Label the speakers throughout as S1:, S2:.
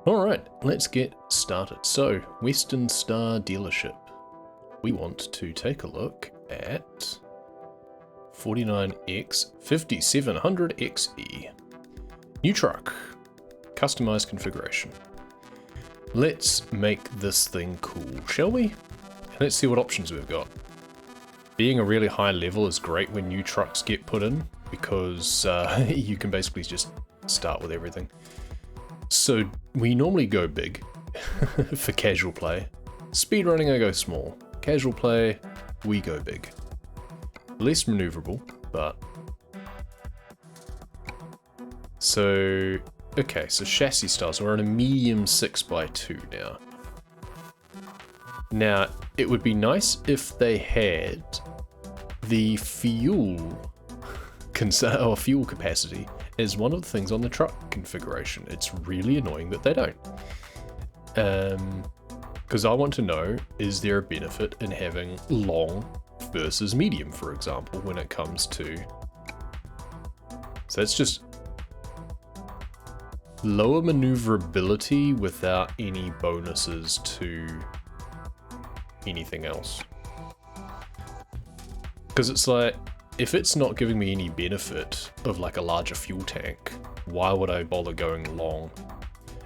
S1: Alright, let's get started. So, Western Star dealership. We want to take a look at 49X 5700XE. New truck. Customized configuration. Let's make this thing cool, shall we? Let's see what options we've got. Being a really high level is great when new trucks get put in, because you can basically just start with everything. So we normally go big for casual play. Speedrunning I go small. Casual play, we go big. Less maneuverable, but... So, okay, so chassis style. So we're on a medium 6x2 now. Now, it would be nice if they had the fuel capacity is one of the things on the truck configuration. It's really annoying that they don't. Because I want to know, is there a benefit in having long versus medium, for example, when it comes to... So that's just lower maneuverability without any bonuses to anything else. Because it's like, if it's not giving me any benefit of like a larger fuel tank, why would I bother going long?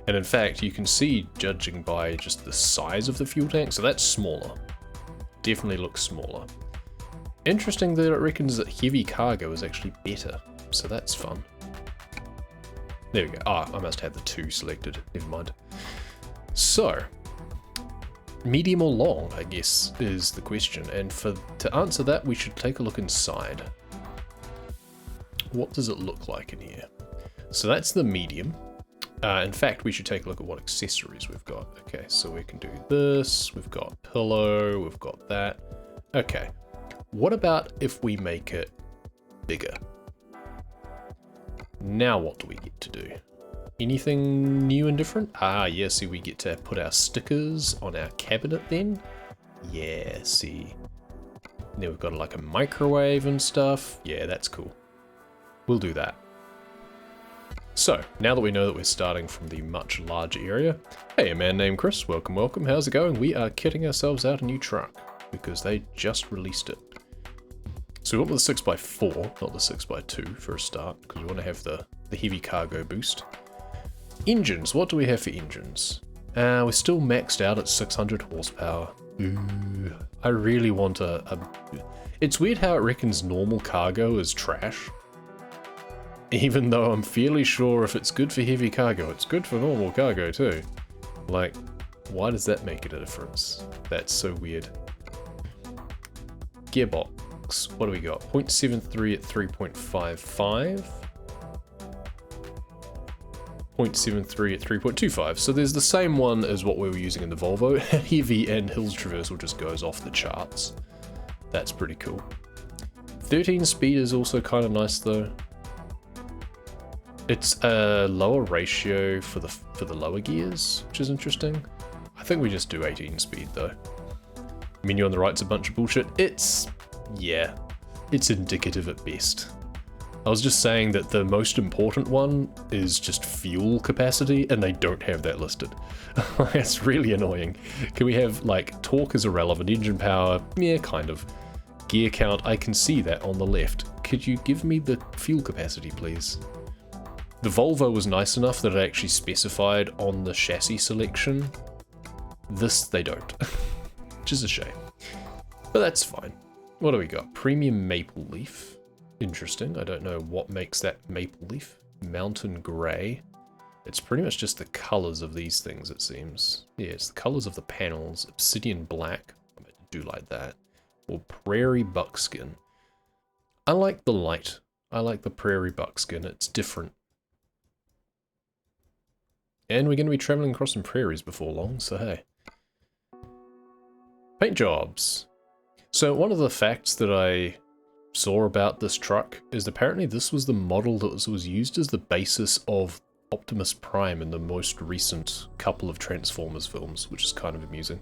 S1: And in fact, you can see, judging by just the size of the fuel tank, so that's smaller. Definitely looks smaller. Interesting that it reckons that heavy cargo is actually better, so that's fun. There we go. Ah, I must have the 2 selected, never mind. So, medium or long, I guess, is the question, and to answer that, we should take a look inside. What does it look like in here? So that's the medium. In fact, we should take a look at what accessories we've got. Okay, so we can do this, we've got pillow, we've got that. Okay, what about if we make it bigger? Now what do we get to do? Anything new and different? Ah, yeah, see, we get to put our stickers on our cabinet then. Yeah, see. Then we've got like a microwave and stuff. Yeah, that's cool. We'll do that. So, now that we know that we're starting from the much larger area. Hey, a man named Chris, welcome, welcome. How's it going? We are kitting ourselves out a new truck because they just released it. So we went with the 6x4, not the 6x2 for a start, because we want to have the heavy cargo boost. Engines, what do we have for engines? We're still maxed out at 600 horsepower. Ooh, I really want a... It's weird how it reckons normal cargo is trash. Even though I'm fairly sure if it's good for heavy cargo, it's good for normal cargo too. Like, why does that make it a difference? That's so weird. Gearbox, what do we got? 0.73 at 3.55. 0.73 at 3.25, so there's the same one as what we were using in the Volvo. Heavy and hills traversal just goes off the charts. That's pretty cool. 13 speed is also kind of nice though. It's a lower ratio for the lower gears, which is interesting. I think we just do 18 speed though. Menu on the right's a bunch of bullshit. Yeah, it's indicative at best. I was just saying that the most important one is just fuel capacity, and they don't have that listed. It's really annoying. Can we have, like, torque is irrelevant, engine power, yeah, kind of. Gear count, I can see that on the left. Could you give me the fuel capacity, please? The Volvo was nice enough that it actually specified on the chassis selection. This, they don't. Which is a shame. But that's fine. What do we got? Premium maple leaf. Interesting. I don't know what makes that maple leaf. Mountain grey. It's pretty much just the colours of these things, it seems. Yeah, it's the colours of the panels. Obsidian black. I do like that. Or prairie buckskin. I like the light. I like the prairie buckskin. It's different. And we're going to be travelling across some prairies before long, so hey. Paint jobs. So one of the facts that I saw about this truck is apparently this was the model that was used as the basis of Optimus Prime in the most recent couple of Transformers films, which is kind of amusing.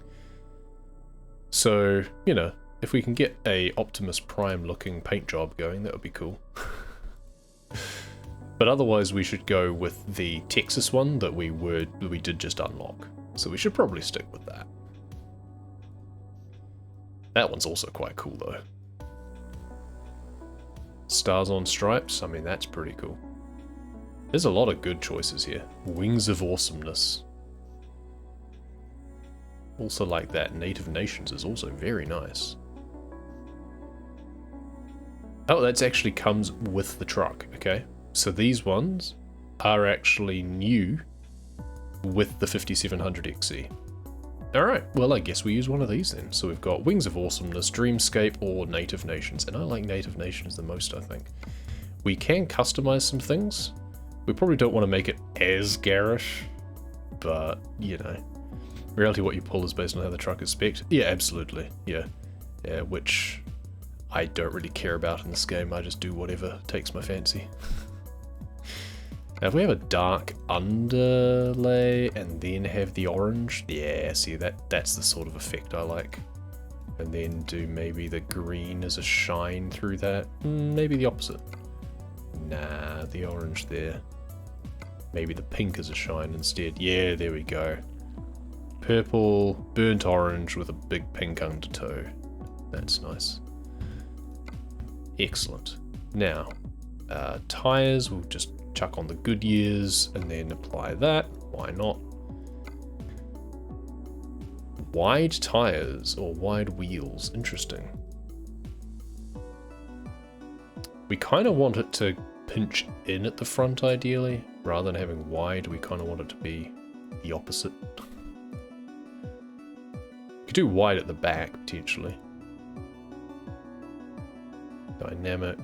S1: So, you know, if we can get a Optimus Prime looking paint job going, that would be cool. But otherwise we should go with the Texas one that we did just unlock. So we should probably stick with that. That one's also quite cool though. Stars on stripes, I mean that's pretty cool. There's a lot of good choices here. Wings of Awesomeness. Also like that, Native Nations is also very nice. Oh, that actually comes with the truck, okay. So these ones are actually new with the 5700 XE. Alright, well I guess we use one of these then. So we've got Wings of Awesomeness, Dreamscape, or Native Nations. And I like Native Nations the most, I think. We can customize some things. We probably don't want to make it as garish, but, you know. In reality, what you pull is based on how the truck is spec'd. Yeah, absolutely, yeah. Yeah, which I don't really care about in this game. I just do whatever takes my fancy. Now, if we have a dark underlay and then have the orange, yeah, see, that's the sort of effect I like. And then do maybe the green as a shine through that. Maybe the opposite. Nah, the orange there. Maybe the pink as a shine instead. Yeah, there we go. Purple, burnt orange with a big pink undertow. That's nice. Excellent. Now, tires, we'll just chuck on the Goodyears and then apply that. Why not? Wide tires or wide wheels. Interesting. We kind of want it to pinch in at the front ideally. Rather than having wide, we kind of want it to be the opposite. You could do wide at the back, potentially. Dynamic.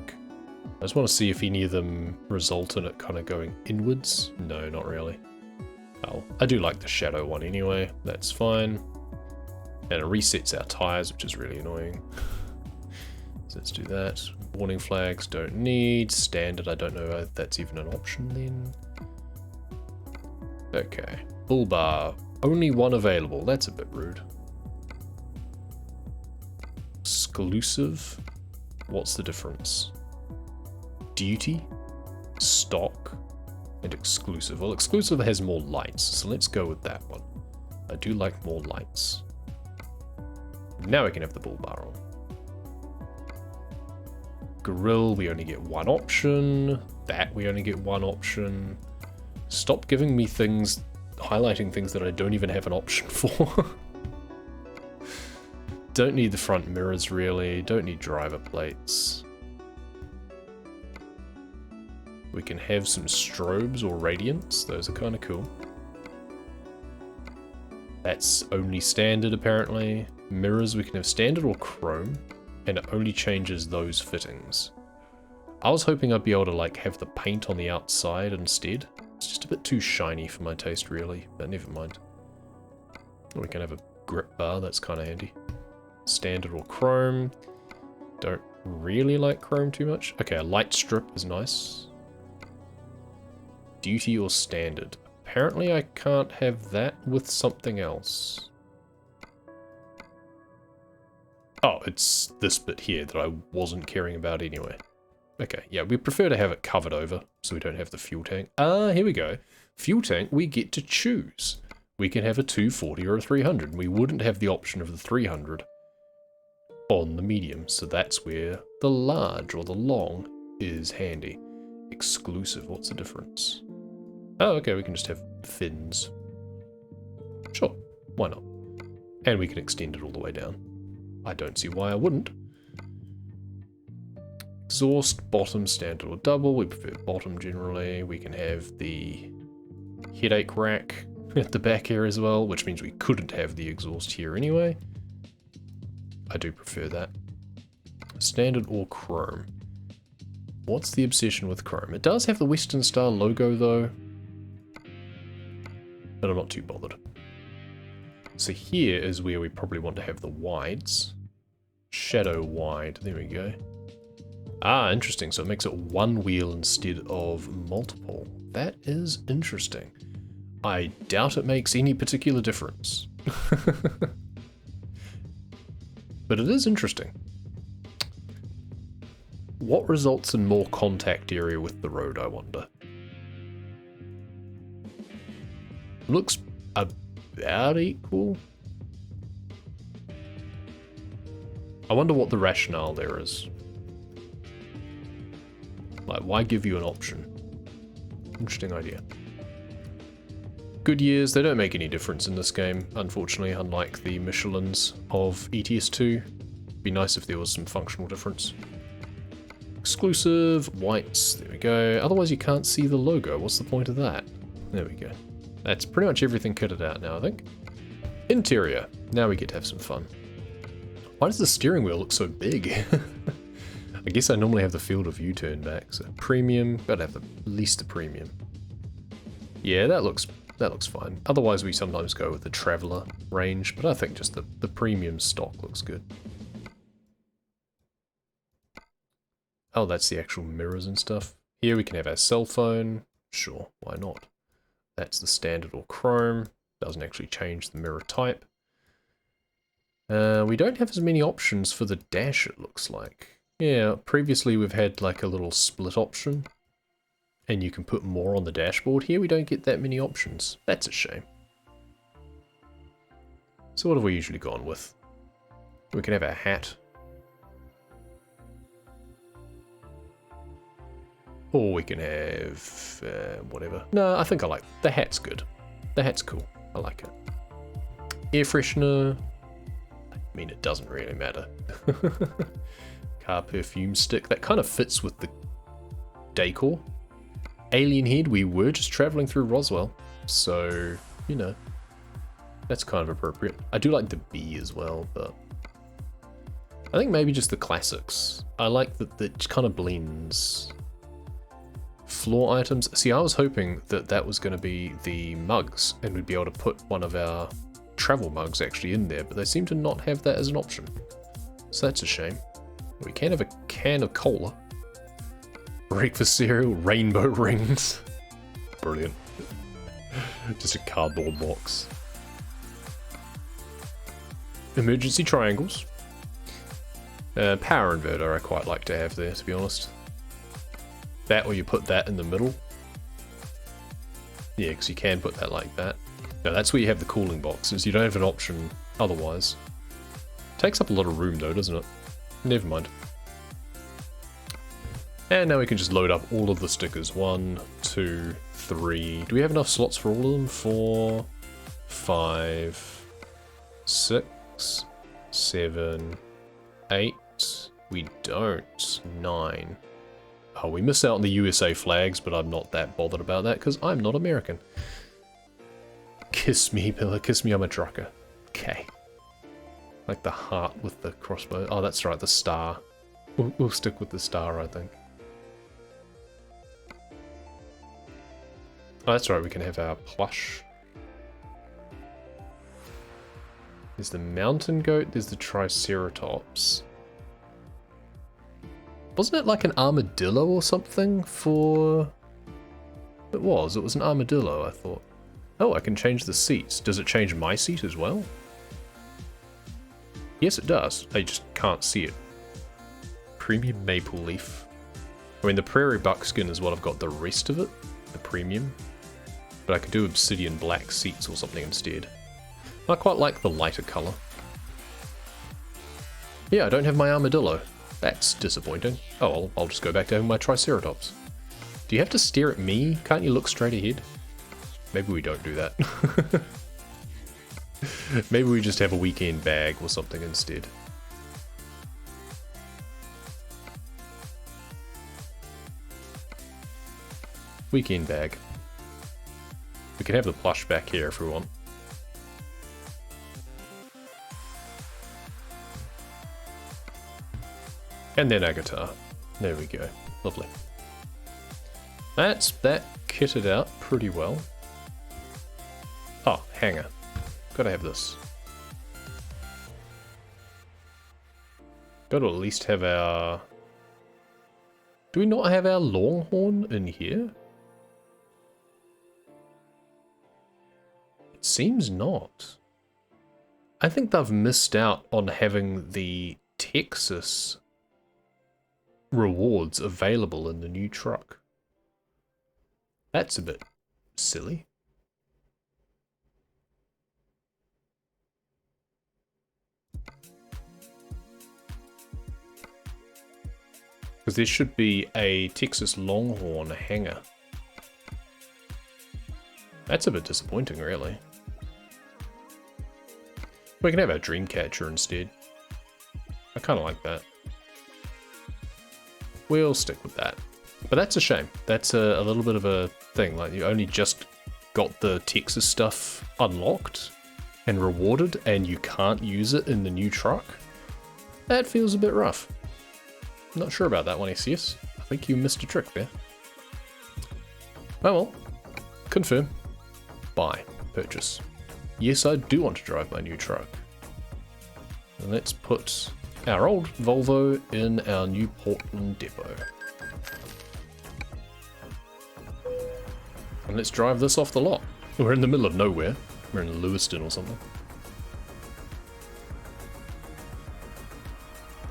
S1: I just want to see if any of them result in it kind of going inwards. No, not really. Oh, I do like the shadow one anyway. That's fine. And it resets our tires, which is really annoying. So let's do that. Warning flags, don't need. Standard, I don't know if that's even an option then. Okay. Bull bar. Only one available. That's a bit rude. Exclusive. What's the difference? Duty, stock, and exclusive. Well, exclusive has more lights, so let's go with that one. I do like more lights. Now we can have the bull bar on. Grill, we only get one option. That, we only get one option. Stop giving me things, highlighting things that I don't even have an option for. Don't need the front mirrors, really. Don't need driver plates. We can have some strobes or radiants. Those are kind of cool. That's only standard, apparently. Mirrors, we can have standard or chrome. And it only changes those fittings. I was hoping I'd be able to, like, have the paint on the outside instead. It's just a bit too shiny for my taste, really. But never mind. We can have a grip bar. That's kind of handy. Standard or chrome. Don't really like chrome too much. Okay, a light strip is nice. Duty or standard. Apparently I can't have that with something else. Oh, it's this bit here that I wasn't caring about anyway. Okay, yeah, we prefer to have it covered over so we don't have the fuel tank. Ah, here we go. Fuel tank, we get to choose. We can have a 240 or a 300. We wouldn't have the option of the 300 on the medium, so that's where the large or the long is handy. Exclusive, what's the difference? Oh, okay, we can just have fins. Sure, why not? And we can extend it all the way down. I don't see why I wouldn't. Exhaust, bottom, standard or double. We prefer bottom generally. We can have the headache rack at the back here as well, which means we couldn't have the exhaust here anyway. I do prefer that. Standard or chrome. What's the obsession with chrome? It does have the Western Star logo though, but I'm not too bothered. So here is where we probably want to have the wides. Shadow wide, there we go. Ah, interesting, so it makes it one wheel instead of multiple. That is interesting. I doubt it makes any particular difference. But it is interesting. What results in more contact area with the road, I wonder? Looks about equal. I wonder what the rationale there is. Like, why give you an option? Interesting idea. Good years, they don't make any difference in this game, unfortunately, unlike the Michelins of ETS2. Be nice if there was some functional difference. Exclusive, whites, there we go. Otherwise you can't see the logo, what's the point of that? There we go. That's pretty much everything kitted out now, I think. Interior, now we get to have some fun. Why does the steering wheel look so big? I guess I normally have the field of view turned back, so premium, gotta have at least the premium. Yeah, that looks fine. Otherwise we sometimes go with the Traveller range, but I think just the premium stock looks good. Oh, that's the actual mirrors and stuff. Here we can have our cell phone. Sure, why not? That's the standard or chrome. Doesn't actually change the mirror type. We don't have as many options for the dash, it looks like. Yeah, previously we've had like a little split option. And you can put more on the dashboard. Here we don't get that many options. That's a shame. So what have we usually gone with? We can have our hat. Or we can have whatever. No, I think I like the hat's good. The hat's cool. I like it. Air freshener. I mean, it doesn't really matter. Car perfume stick. That kind of fits with the decor. Alien head. We were just traveling through Roswell, so you know that's kind of appropriate. I do like the bee as well, but I think maybe just the classics. I like that it kind of blends. Floor items. See, I was hoping that that was going to be the mugs, and we'd be able to put one of our travel mugs actually in there, but they seem to not have that as an option. So that's a shame. We can have a can of cola. Breakfast cereal, rainbow rings. Brilliant. Just a cardboard box. Emergency triangles. Power inverter I quite like to have there, to be honest. That, or you put that in the middle. Yeah, because you can put that like that. No, that's where you have the cooling boxes. You don't have an option otherwise. Takes up a lot of room though, doesn't it? Never mind. And now we can just load up all of the stickers. 1, 2, 3. Do we have enough slots for all of them? 4, 5, 6, 7, 8. We don't. 9. Oh, we miss out on the USA flags, but I'm not that bothered about that because I'm not American. Kiss me, Pillar. Kiss me, I'm a trucker. Okay. Like the heart with the crossbow. Oh, that's right, the star. We'll stick with the star, I think. Oh, that's right, we can have our plush. There's the mountain goat, there's the triceratops. Wasn't it like an armadillo or something for... It was an armadillo, I thought. Oh, I can change the seats. Does it change my seat as well? Yes, it does. I just can't see it. Premium maple leaf. I mean, the prairie buckskin is what I've got the rest of it. The premium. But I could do obsidian black seats or something instead. I quite like the lighter colour. Yeah, I don't have my armadillo. That's disappointing. Oh, well, I'll just go back to having my triceratops. Do you have to stare at me? Can't you look straight ahead? Maybe we don't do that. Maybe we just have a weekend bag or something instead. Weekend bag. We can have the plush back here if we want. And then our guitar. There we go. Lovely. That's that kitted out pretty well. Oh, hanger. Gotta have this. Gotta at least have our... Do we not have our longhorn in here? It seems not. I think they've missed out on having the Texas rewards available in the new truck. That's a bit silly. Because there should be a Texas Longhorn hanger. That's a bit disappointing, really. We can have our Dreamcatcher instead. I kind of like that. We'll stick with that. But that's a shame. That's a little bit of a thing. Like, you only just got the Texas stuff unlocked and rewarded, and you can't use it in the new truck. That feels a bit rough. Not sure about that one, SCS. I think you missed a trick there. Oh well. Confirm. Buy. Purchase. Yes, I do want to drive my new truck. And let's put our old Volvo in our new Portland depot. And let's drive this off the lot. We're in the middle of nowhere. We're in Lewiston or something.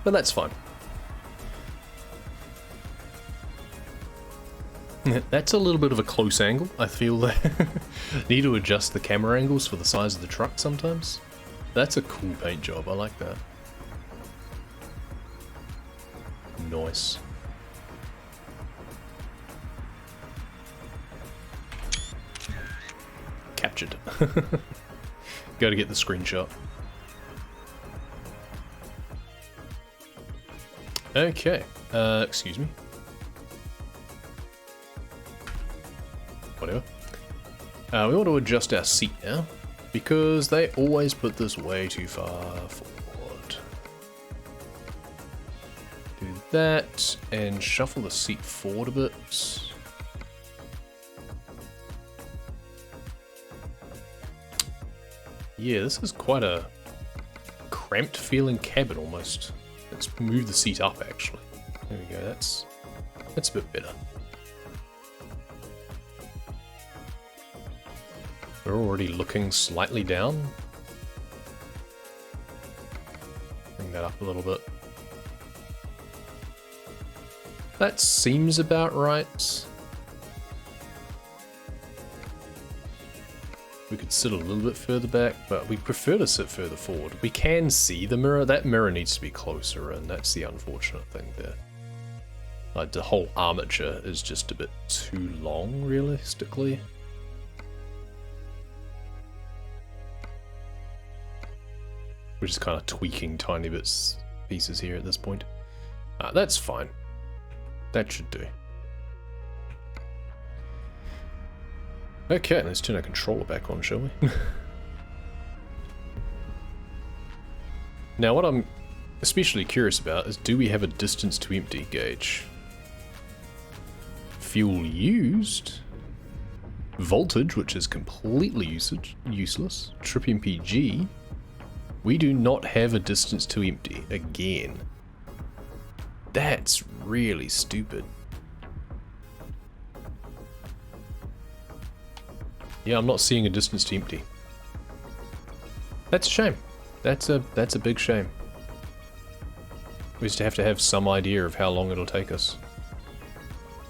S1: But that's fine. That's a little bit of a close angle. I feel that need to adjust the camera angles for the size of the truck sometimes. That's a cool paint job. I like that. Nice. Captured. Go to get the screenshot. Okay. Excuse me. Whatever. We want to adjust our seat now, because they always put this way too far forward. Do that, and shuffle the seat forward a bit. Yeah, this is quite a cramped feeling cabin almost. Let's move the seat up actually. There we go, that's a bit better. We're already looking slightly down. Bring that up a little bit. That seems about right. We could sit a little bit further back, but we prefer to sit further forward. We can see the mirror. That mirror needs to be closer, and that's the unfortunate thing there. Like, the whole armature is just a bit too long, realistically. We're just kind of tweaking tiny pieces here at this point. That's fine. That should do. Okay, let's turn our controller back on, shall we? Now, what I'm especially curious about is, do we have a distance to empty gauge? Fuel used. Voltage, which is completely useless. Trip MPG. We do not have a distance to empty, again. That's really stupid. Yeah, I'm not seeing a distance to empty. That's a shame. That's a big shame. We just have to have some idea of how long it'll take us.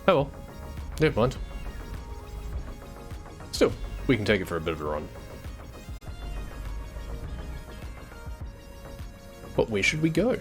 S1: Oh well, never mind. Still, we can take it for a bit of a run. But where should we go?